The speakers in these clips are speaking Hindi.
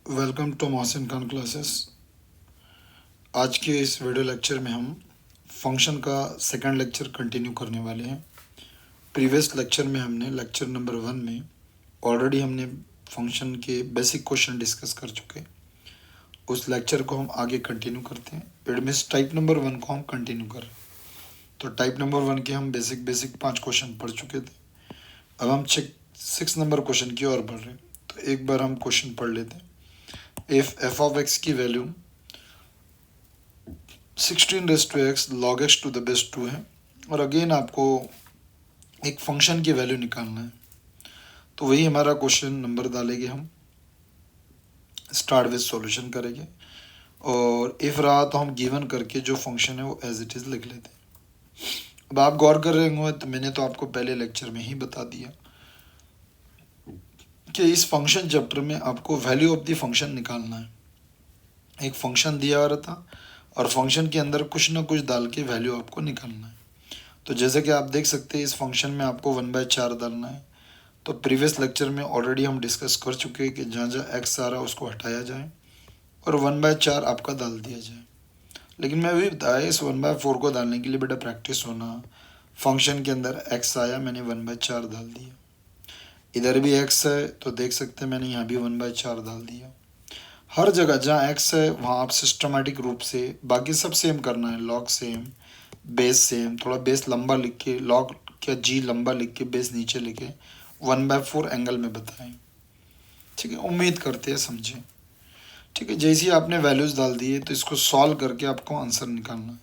Welcome to Mohsin Khan classes. आज के इस वीडियो लेक्चर में हम फंक्शन का सेकंड लेक्चर कंटिन्यू करने वाले हैं। प्रीवियस लेक्चर में हमने लेक्चर नंबर 1 में ऑलरेडी हमने फंक्शन के बेसिक क्वेश्चन डिस्कस कर चुके। उस लेक्चर को हम आगे कंटिन्यू करते हैं। इट मीन्स टाइप नंबर 1 को हम कंटिन्यू कर रहे हैं। तो टाइप नंबर 1 के हम बेसिक 5 क्वेश्चन पढ़ चुके थे। अब हम 6 नंबर क्वेश्चन की ओर बढ़ रहे हैं। तो एक बार हम क्वेश्चन पढ़ लेते हैं। इफ़ एफ ऑफ एक्स की value 16 log x to the base 2 है और अगेन आपको एक फंक्शन की वैल्यू निकालना है। तो वही हमारा क्वेश्चन नंबर डालेंगे, हम स्टार्ट विद सॉल्यूशन करेंगे और इफ़ रहा तो हम गिवन करके जो फंक्शन है वो एज इट इज़ लिख लेते हैं। अब आप गौर कर रहे होंगे तो मैंने तो आपको पहले लेक्चर में ही बता दिया कि इस फंक्शन चैप्टर में आपको वैल्यू ऑफ द फंक्शन निकालना है। एक फंक्शन दिया हुआ था और फंक्शन के अंदर कुछ ना कुछ डाल के वैल्यू आपको निकालना है। तो जैसे कि आप देख सकते हैं इस फंक्शन में आपको 1/4 डालना है। तो प्रीवियस लेक्चर में ऑलरेडी हम डिस्कस कर चुके हैं कि जहाँ जहाँ एक्स आ रहा है उसको हटाया जाए और 1/4 आपका डाल दिया जाए। लेकिन मैं अभी बताया इस 1/4 को डालने के लिए बेटा प्रैक्टिस होना। फंक्शन के अंदर एक्स आया, मैंने 1/4 डाल दिया। इधर भी एक्स है तो देख सकते हैं मैंने यहाँ भी 1/4 डाल दिया। हर जगह जहाँ एक्स है वहाँ आप सिस्टमेटिक रूप से बाकी सब सेम करना है। लॉग सेम, बेस सेम, थोड़ा बेस लंबा लिख के लॉग क्या जी लंबा लिख के बेस नीचे लिखे 1/4 एंगल में बताएं। ठीक है, उम्मीद करते हैं समझें। ठीक है, जैसे ही आपने वैल्यूज़ डाल दिए तो इसको सॉल्व करके आपको आंसर निकालना है।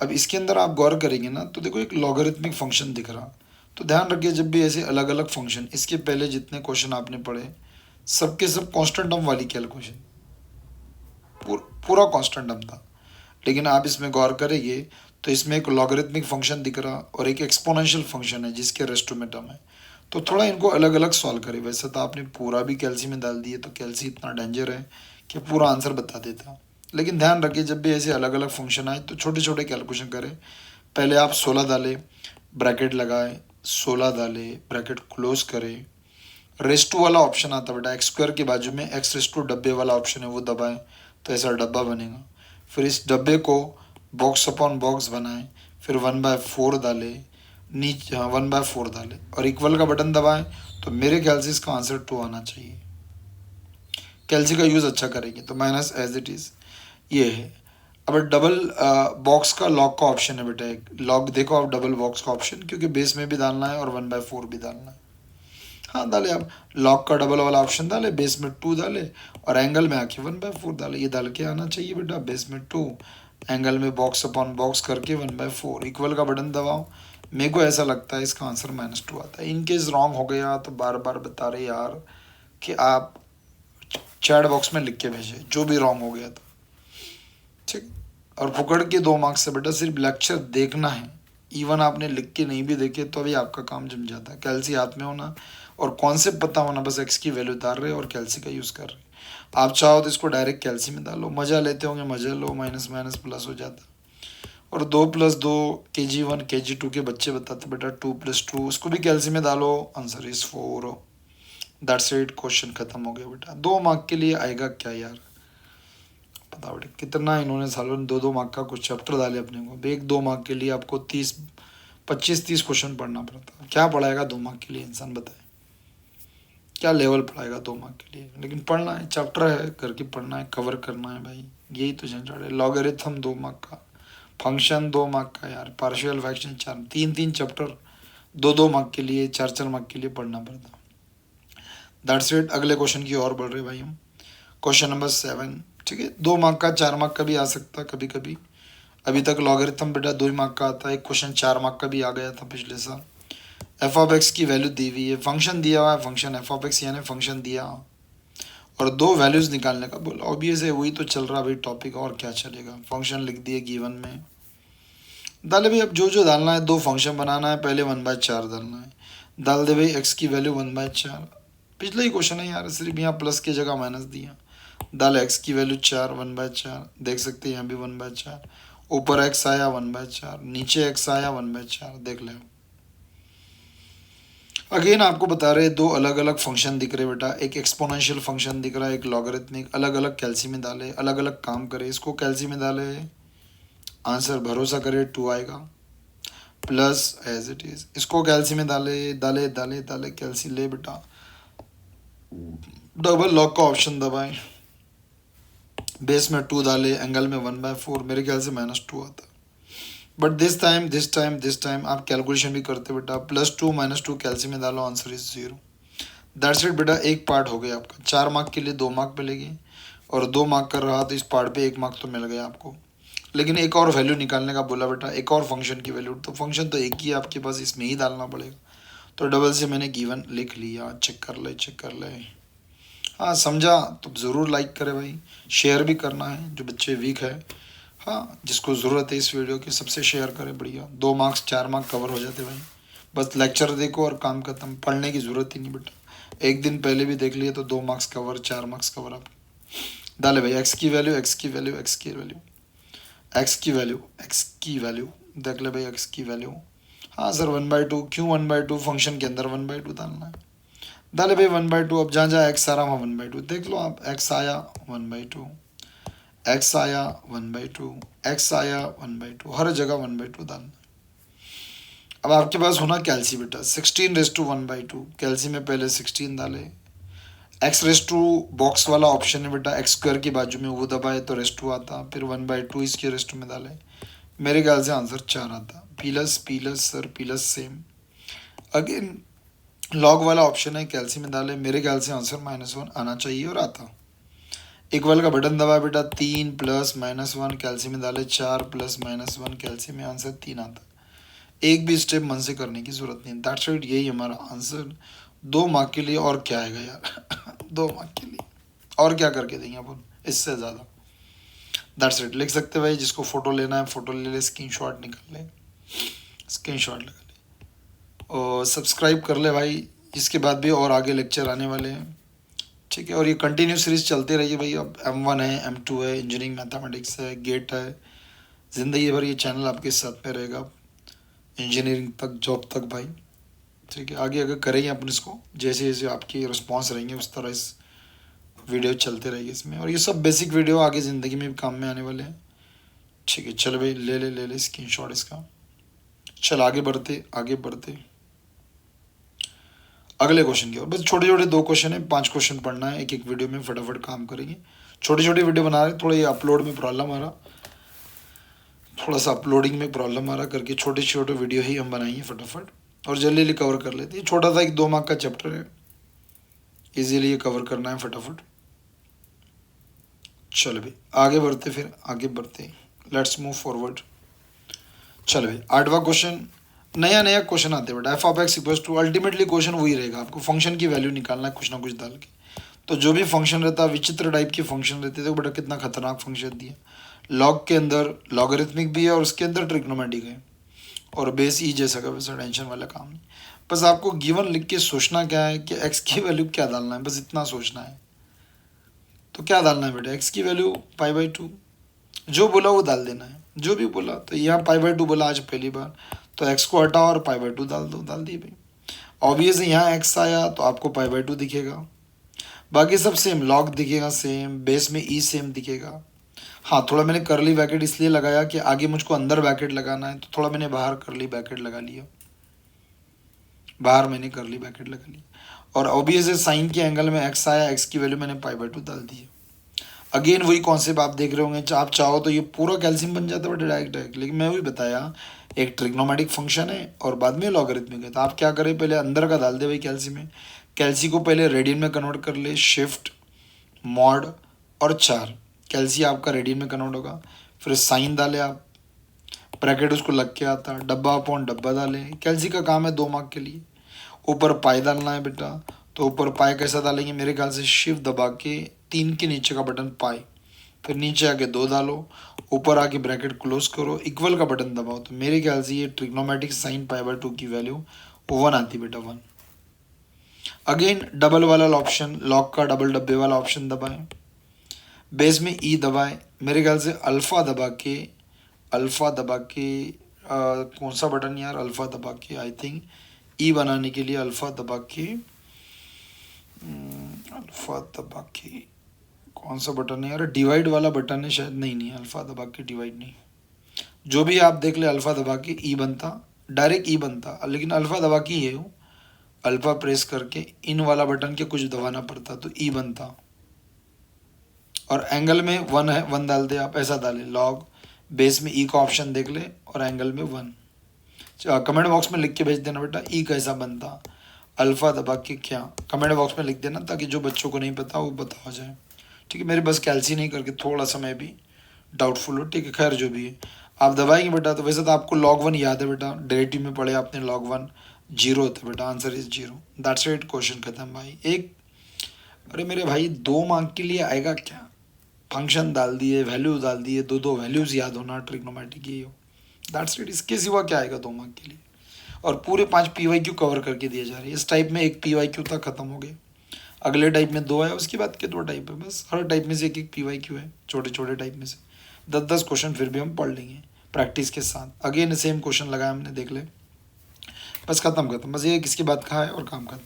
अब इसके अंदर आप गौर करेंगे ना तो देखो एक लॉगरिथमिक फंक्शन दिख रहा। तो ध्यान रखिए जब भी ऐसे अलग अलग फंक्शन, इसके पहले जितने क्वेश्चन आपने पढ़े सबके सब कांस्टेंट टर्म वाली कैलकुलेशन, पूरा कांस्टेंट टर्म था। लेकिन आप इसमें गौर करेंगे तो इसमें एक लॉगरिथमिक फंक्शन दिख रहा और एक एक्सपोनेंशियल फंक्शन है जिसके रेस्ट में टर्म है। तो थोड़ा इनको अलग अलग सॉल्व करें। वैसे तो आपने पूरा भी कैल्सी में डाल दिए तो कैल्सी इतना डेंजर है कि पूरा आंसर बता देता। लेकिन ध्यान रखिए जब भी ऐसे अलग अलग फंक्शन आए तो छोटे छोटे कैलकुलेशन करें। पहले आप 16 डालें, ब्रैकेट लगाए, 16 डाले, ब्रैकेट क्लोज करें। रेस टू वाला ऑप्शन आता बेटा, एक्स स्क्वायर के बाजू में एक्स रेस टू डब्बे वाला ऑप्शन है वो दबाएं तो ऐसा डब्बा बनेगा। फिर इस डब्बे को बॉक्स अपॉन बॉक्स बनाएं, फिर 1/4 डाले, नीचे 1/4 डाले और इक्वल का बटन दबाएं। तो मेरे ख्याल से इसका आंसर 2 आना चाहिए। कैलसी का यूज़ अच्छा करेंगे तो माइनस एज इट इज़ ये है। अब डबल बॉक्स का लॉग का ऑप्शन है बेटा, एक लॉग देखो आप डबल बॉक्स का ऑप्शन, क्योंकि बेस में भी डालना है और 1/4 भी डालना है। हाँ डाले आप, लॉग का डबल वाला ऑप्शन डाले, बेस में 2 डाले और एंगल में आके 1/4 डाले। ये डाल के आना चाहिए बेटा, बेस में 2, एंगल में बॉक्स अपॉन बॉक्स करके 1/4, इक्वल का बटन दबाओ। मेरे को ऐसा लगता है इसका आंसर -2 आता है। इनकेस रॉन्ग हो गया तो बार बार बता रहे यार कि आप चैट बॉक्स में लिख के भेजे जो भी रॉन्ग हो गया था। ठीक, और फुकड़ के 2 मार्क्स से बेटा सिर्फ लेक्चर देखना है। इवन आपने लिख के नहीं भी देखे तो अभी आपका काम जम जाता है। कैल्सी हाथ में होना और कॉन्सेप्ट पता होना, बस एक्स की वैल्यू उतार रहे और कैल्सी का यूज़ कर रहे। आप चाहो तो इसको डायरेक्ट कैल्सी में डालो, मज़ा लेते होंगे, मज़ा लो, माइनस माइनस प्लस हो जाता। और 2+2 KG1 KG2 के बच्चे बताते बेटा 2+2 उसको भी कैल्सी में डालो, answer is 4। That's it, question खत्म हो गया बेटा। 2 मार्क के लिए आएगा क्या यार, पता बेटा कितना इन्होंने सालों में 2-2 मार्क का कुछ चैप्टर डाले अपने को। एक 2 मार्क के लिए आपको 25-30 क्वेश्चन पढ़ना पड़ता है। क्या पढ़ाएगा 2 मार्क के लिए, इंसान बताए क्या लेवल पढ़ाएगा 2 मार्क के लिए। लेकिन पढ़ना है, चैप्टर है करके पढ़ना है, कवर करना है भाई, यही तो झंझट है। लॉगरिथम 2 मार्क का, फंक्शन 2 मार्क का यार, पार्शियल फ्रैक्शन 4, 3-3 चैप्टर 2-2 मार्क के लिए, 4-4 मार्क के लिए पढ़ना पड़ता। That's it. अगले क्वेश्चन की ओर बढ़ रहे भाई हम। Question number 7। ठीक है, 2 मार्क का 4 मार्क का भी आ सकता है कभी कभी। अभी तक लॉगरिथम बेटा 2 मार्क का आता है। एक क्वेश्चन 4 मार्क का भी आ गया था पिछले साल। एफ ऑफ एक्स की वैल्यू दी हुई है, फंक्शन दिया हुआ है, फंक्शन एफ ऑफ एक्स यानी फंक्शन दिया और 2 वैल्यूज़ निकालने का बोला। ऑब्वियस है वही तो चल रहा भाई टॉपिक, और क्या चलेगा। फंक्शन लिख दिए गिवन में, डाले भाई अब जो जो डालना है। 2 फंक्शन बनाना है, पहले 1/4 डालना है, डाल दे भाई एक्स की वैल्यू 1/4। पिछला ही क्वेश्चन है यार, सिर्फ यहाँ प्लस की जगह माइनस दिया। डाल एक्स की वैल्यू 4, 1/4, देख सकते हैं यहाँ भी 1/4। ऊपर एक्स आया 1/4, नीचे एक्स आया 1/4, देख ले। अगेन आपको बता रहे दो अलग अलग फंक्शन दिख रहे बेटा, एक एक्सपोनेंशियल फंक्शन दिख रहा है, एक लॉगरिथमिक, अलग अलग कैल्सी में डाले, अलग अलग काम करे। इसको कैल्सी में डाले, आंसर भरोसा करे 2 आएगा प्लस एज इट इज। इसको कैल्सी में डाले डाले डाले डाले कैल्सी ले बेटा, डबल लॉग का ऑप्शन दबाए, बेस में 2 डाले, एंगल में 1/4, मेरे ख्याल से -2 आता। बट दिस टाइम आप कैलकुलेशन भी करते बेटा, +2 -2 कैल्सी में डालो, आंसर इज 0। दैट्स इट बेटा, एक पार्ट हो गया आपका। 4 मार्क के लिए 2 मार्क मिलेगी, और 2 मार्क कर रहा तो इस पार्ट पे 1 मार्क तो मिल गया आपको। लेकिन एक और वैल्यू निकालने का बोला बेटा, एक और फंक्शन की वैल्यू, तो फंक्शन तो एक ही है आपके पास, इसमें ही डालना पड़ेगा। तो डबल से मैंने गिवन लिख लिया, चेक कर ले। हाँ समझा तो ज़रूर लाइक करें भाई, शेयर भी करना है जो बच्चे वीक है। हाँ जिसको ज़रूरत है इस वीडियो की सबसे शेयर करें, बढ़िया 2 मार्क्स 4 मार्क कवर हो जाते भाई। बस लेक्चर देखो और काम खत्म, पढ़ने की ज़रूरत ही नहीं बेटा। एक दिन पहले भी देख लिए तो 2 मार्क्स कवर, 4 मार्क्स कवर आप डाले भाई। एक्स की वैल्यू देख ले भाई, एक्स की वैल्यू। हाँ सर 1/2, क्यों 1/2? फंक्शन के अंदर 1/2 डालना है। डाले भाई 1/2, अब जहाँ जहाँ एक्स आ रहा वहाँ 1/2 देख लो आप। एक्स आया 1/2, एक्स आया 1/2, एक्स आया 1/2, हर जगह 1/2 डालना। अब आपके पास होना कैल्सी बेटा, 16⁻1/2, कैल्सी में पहले 16 डाले, एक्स रेस टू बॉक्स वाला ऑप्शन है बेटा, एक्स स्क्वायर की बाजू में वो दबाए तो रेस टू आता, फिर 1/2 इसके रेस टू में डाले, मेरे ख्याल से आंसर 4 आता। Plus sir plus same, again log वाला ऑप्शन है, कैल्सी में डाले, मेरे ख्याल से आंसर -1 आना चाहिए और आता। इक्वल का बटन दबाया बेटा, 3 + -1 कैल्सी में डाले, 4 + -1 कैल्सी में, आंसर 3 आता। एक भी स्टेप मन से करने की जरूरत नहीं। दैट्स इट, यही हमारा आंसर 2 मार्क के लिए। और क्या आएगा यार 2 मार्क के लिए और क्या करके देंगे अपन इससे ज़्यादा। दैट्स इट, लिख सकते भाई, जिसको फोटो लेना है फोटो ले ले, स्क्रीनशॉट निकाल ले, स्क्रीनशॉट लगा ले, और सब्सक्राइब कर ले भाई। इसके बाद भी और आगे लेक्चर आने वाले हैं, ठीक है। और ये कंटिन्यू सीरीज चलती रही भाई। अब M1 है, M2 है, इंजीनियरिंग मैथमेटिक्स है, गेट है, ज़िंदगी भर ये चैनल आपके साथ में रहेगा, इंजीनियरिंग तक, जॉब तक भाई, ठीक है। आगे अगर करेंगे अपन इसको, जैसे जैसे आपकी रिस्पॉन्स रहेंगे उस तरह इस वीडियो चलते रहेगी इसमें। और ये सब बेसिक वीडियो आगे ज़िंदगी में भी काम में आने वाले हैं, ठीक है। चल भाई ले ले स्क्रीनशॉट इसका। चल आगे बढ़ते अगले क्वेश्चन की ओर। बस छोटे छोटे 2 क्वेश्चन है, 5 क्वेश्चन पढ़ना है, एक एक वीडियो में फटाफट काम करेंगे। छोटी छोटी वीडियो बना रहे, थोड़ा ये अपलोड में प्रॉब्लम आ रहा, थोड़ा सा अपलोडिंग में प्रॉब्लम आ रहा, करके छोटे छोटे वीडियो ही हम बनाएंगे फटाफट, और जल्दी कवर कर लेते हैं। छोटा सा एक 2 मार्क का चैप्टर है, इजीली ये कवर करना है फटाफट। चल भाई आगे बढ़ते, लेट्स मूव फॉरवर्ड। चल भाई 8वां क्वेश्चन, नया क्वेश्चन आते हैं बेटा। f(x) अल्टीमेटली क्वेश्चन वही रहेगा, आपको फंक्शन की वैल्यू निकालना है कुछ ना कुछ डाल के। तो जो भी फंक्शन रहता है, विचित्र टाइप के फंक्शन रहते थे, तो बेटा कितना खतरनाक फंक्शन दिया। लॉग के अंदर लॉगरिथमिक भी है और उसके अंदर ट्रिग्नोमेट्रिक है, और बेस ई जैसा का वैसा, टेंशन वाला काम नहीं। बस आपको गिवन लिख के सोचना क्या है कि एक्स की वैल्यू क्या डालना है, बस इतना सोचना है। तो क्या डालना है बेटा, एक्स की वैल्यू π/2, जो बोला वो डाल देना है, जो भी बोला। तो यहाँ π/2 बोला आज पहली बार, तो एक्स को हटाओ और π/2 डाल दो, डाल दिए भाई। ऑब्वियस यहाँ एक्स आया तो आपको π/2 दिखेगा, बाकी सब सेम, लॉग दिखेगा सेम, बेस में ई सेम दिखेगा। हाँ थोड़ा मैंने करली ब्रैकेट इसलिए लगाया कि आगे मुझको अंदर ब्रैकेट लगाना है, तो थोड़ा मैंने बाहर करली ब्रैकेट लगा लिया, बाहर मैंने करली ब्रैकेट लगा ली। और ऑब्वियस है साइन के एंगल में एक्स आया, एक्स की वैल्यू मैंने π/2 डाल दी है। अगेन वही कॉन्सेप्ट आप देख रहे होंगे, आप चाहो तो ये पूरा कैल्सियम बन जाता है डायरेक्ट, लेकिन मैं वही बताया, एक ट्रिग्नोमेटिक फंक्शन है और बाद में लॉगरिथमिक है। तो आप क्या करें, पहले अंदर का डाल दे भाई कैल्सी में, कैल्सी को पहले रेडियन में कन्वर्ट कर ले, शिफ्ट मॉड और 4, कैल्सी आपका रेडियन में कन्वर्ट होगा। फिर साइन डाले आप, ब्रैकेट उसको लग के आता, डब्बा अपॉन डब्बा डाले, कैल्सी का काम है 2 मार्क के लिए। ऊपर पाई डालना है बेटा, तो ऊपर पाई कैसा डालेंगे, मेरे ख्याल से शिफ्ट दबा के 3 के नीचे का बटन पाई, फिर नीचे आके 2 डालो, ऊपर आके ब्रैकेट क्लोज करो, इक्वल का बटन दबाओ, तो मेरे ख्याल से ये ट्रिग्नोमेट्रिक साइन π/2 की वैल्यू 1 आती बेटा, 1। अगेन डबल वाला ऑप्शन, लॉग का डबल डब्बे वाला ऑप्शन दबाएं, बेस में ई दबाएं, मेरे ख्याल से अल्फ़ा दबा के कौन सा बटन यार, अल्फ़ा दबा के आई थिंक ई बनाने के लिए अल्फ़ा दबा के कौन सा बटन है यार, डिवाइड वाला बटन है शायद, नहीं अल्फ़ा दबा के डिवाइड नहीं, जो भी आप देख ले अल्फ़ा दबा के ई बनता, डायरेक्ट ई बनता, लेकिन अल्फ़ा दबा के ये हो, अल्फ़ा प्रेस करके इन वाला बटन के कुछ दबाना पड़ता तो ई बनता। और एंगल में 1 है, 1 डाल दे आप, ऐसा डाले लॉग बेस में ई का ऑप्शन देख ले और एंगल में 1। कमेंट बॉक्स में लिख के भेज देना बेटा ई कैसा बनता, अल्फ़ा दबा के क्या, कमेंट बॉक्स में लिख देना ताकि जो बच्चों को नहीं पता वो बता हो जाए। ठीक है, मेरे बस कैलसी नहीं करके थोड़ा सा मैं भी डाउटफुल हो। ठीक है, खैर जो भी है आप दबाएंगे बेटा। तो वैसे तो आपको log 1 याद है बेटा, डेरिवेटिव में पढ़े आपने log 1 जीरो होता है बेटा, answer is zero. That's it, question खत्म भाई। एक अरे मेरे भाई 2 मार्क के लिए आएगा क्या, फंक्शन डाल दिए, वैल्यू डाल दिए, दो वैल्यूज याद होना ट्रिग्नोमेट्रिक ये हो, दैट्स इट। इसके सिवा क्या आएगा 2 मार्क के लिए, और पूरे 5 PYQ कवर करके दिए जा रहे हैं। इस टाइप में एक PYQ तक खत्म हो गए, अगले टाइप में 2 है, उसके बाद के 2 टाइप है, बस हर टाइप में से एक PYQ है, छोटे छोटे टाइप में से 10-10 क्वेश्चन फिर भी हम पढ़ लेंगे प्रैक्टिस के साथ। अगेन सेम क्वेश्चन लगाया हमने, देख ले, बस खत्म, बस ये किसकी बात कहा है और काम खत्म।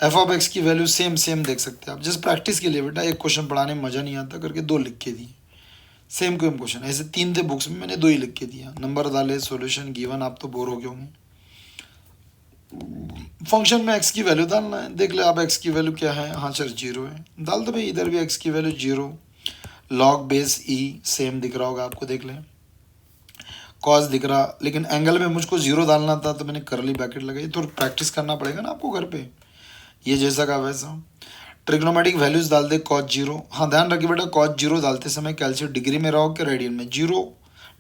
एफ ऑफ एक्स की वैल्यू सेम देख सकते हैं आप, जस्ट प्रैक्टिस के लिए बेटा, एक क्वेश्चन पढ़ाने में मज़ा नहीं आता करके 2 लिख के दिए, सेम क्वेश्चन, ऐसे 3 थे बुक्स में, मैंने 2 ही लिख के दिया, नंबर डाले, सॉल्यूशन गिवन, आप तो बोर हो गए होंगे। फंक्शन में एक्स की वैल्यू डालना है, देख ले आप एक्स की वैल्यू क्या है, हाँ सर 0 है, डाल दो भाई, इधर भी एक्स की वैल्यू 0, लॉग बेस ई सेम दिख रहा होगा आपको, देख लें, कॉस दिख रहा, लेकिन एंगल में मुझको 0 डालना था तो मैंने करली ब्रैकेट लगाई, तो प्रैक्टिस करना पड़ेगा ना आपको घर पे, ये जैसा का वैसा। ट्रिग्नोमेट्रिक वैल्यूज डाल दे, कॉस 0, हाँ ध्यान रखिए बेटा, कॉस 0 डालते समय कैलकुलेट डिग्री में रहो कि रेडियन में, 0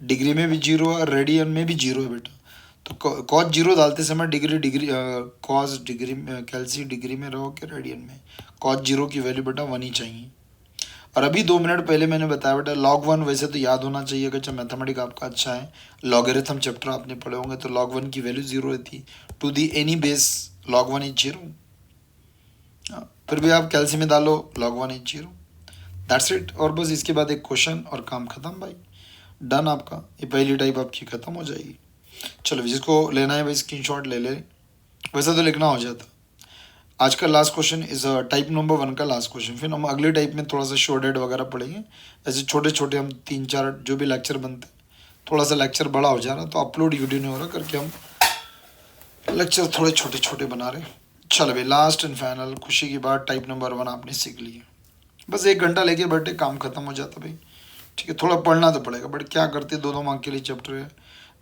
डिग्री में भी 0 है, रेडियन में भी 0 है बेटा, तो कॉस 0 डालते समय डिग्री कॉस डिग्री कैलसी डिग्री में रहो कि रेडियन में, कॉस 0 की वैल्यू बेटा 1 ही चाहिए। और अभी 2 मिनट पहले मैंने बताया बेटा log 1 वैसे तो याद होना चाहिए, अगर जब मैथमेटिक्स आपका अच्छा है, लॉगरिथम चैप्टर आपने पढ़े होंगे, तो log 1 की वैल्यू 0 रहती, to the any base log 1 is 0, फिर भी आप कैलसी में डालो log 1 इज 0, दैट्स इट। और बस इसके बाद एक क्वेश्चन और काम खत्म भाई, डन आपका, ये पहली टाइप आपकी खत्म हो जाएगी। चलो जिसको लेना है भाई स्क्रीनशॉट ले ले, वैसे तो लिखना हो जाता। आज का last question is type number 1 का लास्ट क्वेश्चन, फिर हम अगले टाइप में थोड़ा सा शॉर्टेड वगैरह पढ़ेंगे, ऐसे छोटे छोटे हम 3-4 जो भी लेक्चर बनते हैं, थोड़ा सा लेक्चर बड़ा हो जा रहा तो अपलोड वीडियो नहीं हो रहा करके हम लेक्चर थोड़े छोटे छोटे बना रहे। चलो भाई लास्ट एंड फाइनल, खुशी की बात, टाइप नंबर 1 आपने सीख लिया, बस 1 घंटा लेके बैठे काम खत्म हो जाता भाई। ठीक है, थोड़ा पढ़ना तो पड़ेगा, बट क्या करते 2-2 मार्क के लिए चैप्टर है।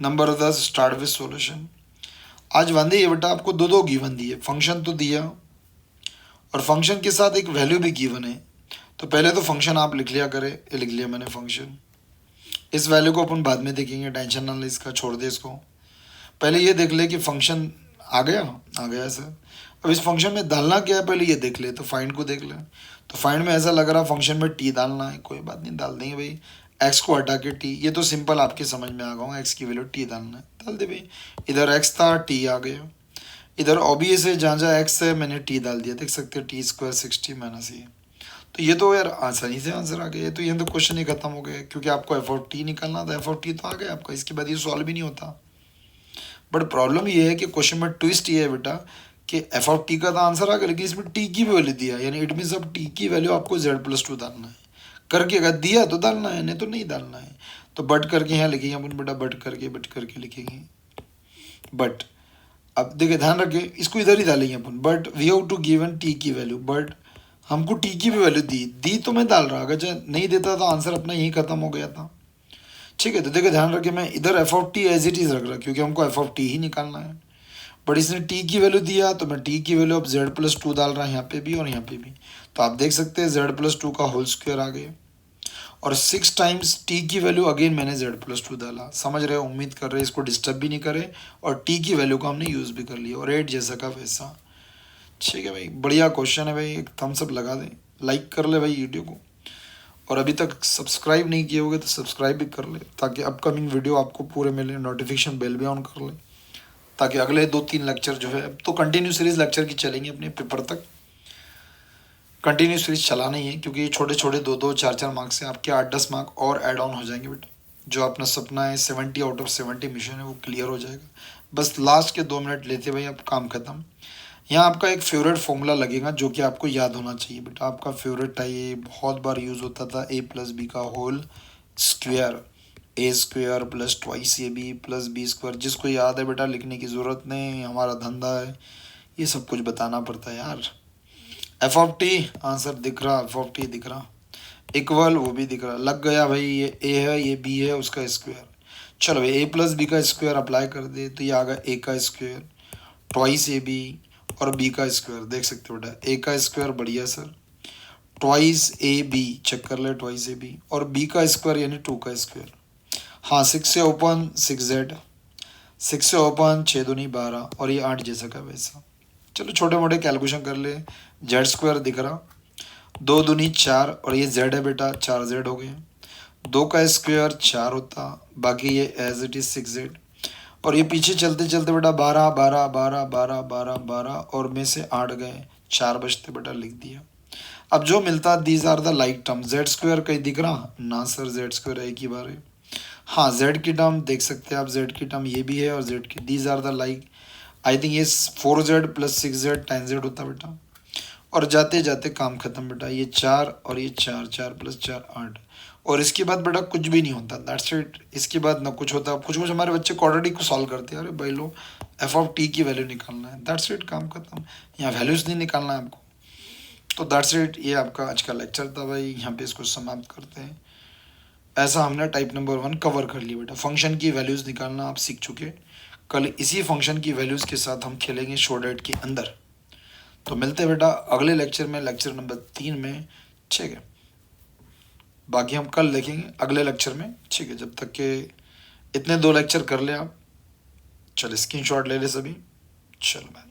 Number 10 start with solution. आज वांदे ये बेटा आपको 2-2 गिवन दिए, फंक्शन तो दिया और फंक्शन के साथ एक वैल्यू भी गिवन है, तो पहले तो फंक्शन आप लिख लिया करे, ये लिख लिया मैंने फंक्शन, इस वैल्यू को अपन बाद में देखेंगे, टेंशन ना ले इसका, छोड़ दे इसको, पहले ये देख ले कि फंक्शन आ गया सर। अब इस फंक्शन में डालना क्या है पहले ये देख ले, तो फाइंड को देख ले, तो फाइंड में ऐसा लग रहा फंक्शन में टी डालना है, कोई बात नहीं डाल देंगे भाई, एक्स को हटा के टी, ये तो सिंपल आपके समझ में आ गया, एक्स की वैल्यू टी डालना है, डाल दे भाई, इधर एक्स था टी आ गया, इधर ऑब्वियस है जहाँ जहाँ एक्स है मैंने टी डाल दिया, देख सकते हैं टी स्क्वायर 60 माइनस ये, तो ये तो यार आसानी से आंसर आ गया, तो ये तो क्वेश्चन ही खत्म हो गया, क्योंकि आपको एफ ऑफ टी निकालना था, एफ ऑफ टी तो आ गया आपका, इसके बाद ये सॉल्व भी नहीं होता। बट प्रॉब्लम ये है कि क्वेश्चन में ट्विस्ट ये है बेटा कि एफ ऑफ टी का तो आंसर आ गया, लेकिन इसमें टी की भी वैल्यू दिया, यानी इट मीन्स अब टी की वैल्यू आपको z+2 डालना है, करके अगर दिया तो डालना है, नहीं तो नहीं डालना है, तो बट करके यहाँ लिखेंगे अपन बेटा, बट करके लिखेंगे, बट अब देखिए ध्यान रखिए इसको इधर ही डालेंगे अपन, but we have to given T की वैल्यू, बट हमको टी की भी वैल्यू दी तो मैं डाल रहा, अगर नहीं देता तो आंसर अपना यही खत्म हो गया था। ठीक है, तो देखिए ध्यान रखिए मैं इधर F of T as it is रख रहा, क्योंकि हमको एफ ऑफ टी ही निकालना है, बट इसने टी की वैल्यू दिया तो मैं टी की वैल्यू अब z+2 डाल रहा है यहाँ पे भी और यहाँ पे भी, तो आप देख सकते हैं z+2 का होल स्क्वायर आ गया, और 6 टाइम्स टी की वैल्यू अगेन मैंने z+2 डाला, समझ रहे हो, उम्मीद कर रहे हैं इसको डिस्टर्ब भी नहीं करे, और टी की वैल्यू को हमने यूज़ भी कर लिया, और 8 जैसा का वैसा। ठीक है भाई, बढ़िया क्वेश्चन है भाई, एक थम्स अप लगा दें, लाइक कर ले भाई वीडियो को, और अभी तक सब्सक्राइब नहीं किए होगे तो सब्सक्राइब भी कर ले, ताकि अपकमिंग वीडियो आपको पूरे मिले, नोटिफिकेशन बेल भी ऑन कर ले, ताकि अगले 2-3 लेक्चर जो है, अब तो कंटिन्यू सीरीज लेक्चर की चलेंगी अपने पेपर तक, कंटिन्यू सीरीज चलाना ही है, क्योंकि ये छोटे छोटे 2-2 4-4 मार्क्स से आपके 8-10 मार्क और ऐड ऑन हो जाएंगे बेटा, जो अपना सपना है 70 आउट ऑफ 70 मिशन है वो क्लियर हो जाएगा। बस लास्ट के 2 मिनट लेते भाई, अब काम खत्म। यहाँ आपका एक फेवरेट फॉर्मूला लगेगा जो कि आपको याद होना चाहिए बेटा, आपका फेवरेट था ये, बहुत बार यूज़ होता था, ए प्लस बी का whole square, A square plus twice A B plus B square. जिसको याद है बेटा लिखने की ज़रूरत नहीं, हमारा धंधा है ये सब कुछ बताना पड़ता है यार। एफ ऑफ टी आंसर दिख रहा, एफ ऑफ टी दिख रहा, इक्वल वो भी दिख रहा, लग गया भाई, ये ए है ये बी है उसका स्क्वायर। चलो भाई ए प्लस बी का स्क्वायर अप्लाई कर दे तो ये आ गया ए का स्क्वायर ट्वाइस ए बी और बी का स्क्वायर। देख सकते हो बेटा ए का स्क्वायर बढ़िया sir, twice A B check कर ले, ट्वाइस ए बी और बी का स्क्वायर यानी 2 का स्क्वायर। हाँ 6 से ओपन 6z, 6 से ओपन 6 दूनी 12 और ये 8 जैसा का वैसा। चलो छोटे मोटे कैलकुलेशन कर ले, जेड स्क्वायर दिख रहा, 2 दूनी 4 और ये जेड है बेटा 4z हो गया, 2 का स्क्वायर 4 होता, बाकी ये एज इट इज 6z और ये पीछे चलते चलते बेटा 12 12 12 12 12 12 और में से 8 गए, 4 बचते बेटा लिख दिया। अब जो मिलता these are the like term, Z square कहीं दिख रहा ना सर, जेड स्क्वायर एक ही बार है। हाँ जेड की टर्म देख सकते हैं आप, जेड की टर्म ये भी है और जेड की, these are the like, I think ये 4z प्लस 6z 10z होता बेटा और जाते जाते काम खत्म बेटा, ये 4 और ये 4, 4 प्लस 4 8 और इसके बाद बेटा कुछ भी नहीं होता, दैट्स इट। इसके बाद ना कुछ होता, कुछ कुछ हमारे बच्चे क्वाड्रेटिक को सॉल्व करते हैं, अरे भाई लो एफ ऑफ टी की वैल्यू निकालना है, दैट्स इट काम खत्म, यहाँ वैल्यूज नहीं निकालना है आपको। तो दैट्स इट, ये आपका आज का लेक्चर था भाई, यहाँ पे इसको समाप्त करते हैं। ऐसा हमने टाइप नंबर 1 कवर कर लिया बेटा, फंक्शन की वैल्यूज़ निकालना आप सीख चुके। कल इसी फंक्शन की वैल्यूज़ के साथ हम खेलेंगे शो डेट के अंदर। तो मिलते हैं बेटा अगले लेक्चर में, लेक्चर नंबर 3 में, ठीक है। बाकी हम कल देखेंगे अगले लेक्चर में, ठीक है। जब तक के इतने 2 लेक्चर कर ले आप, चलो स्क्रीनशॉट ले ले सभी, चलो बाय।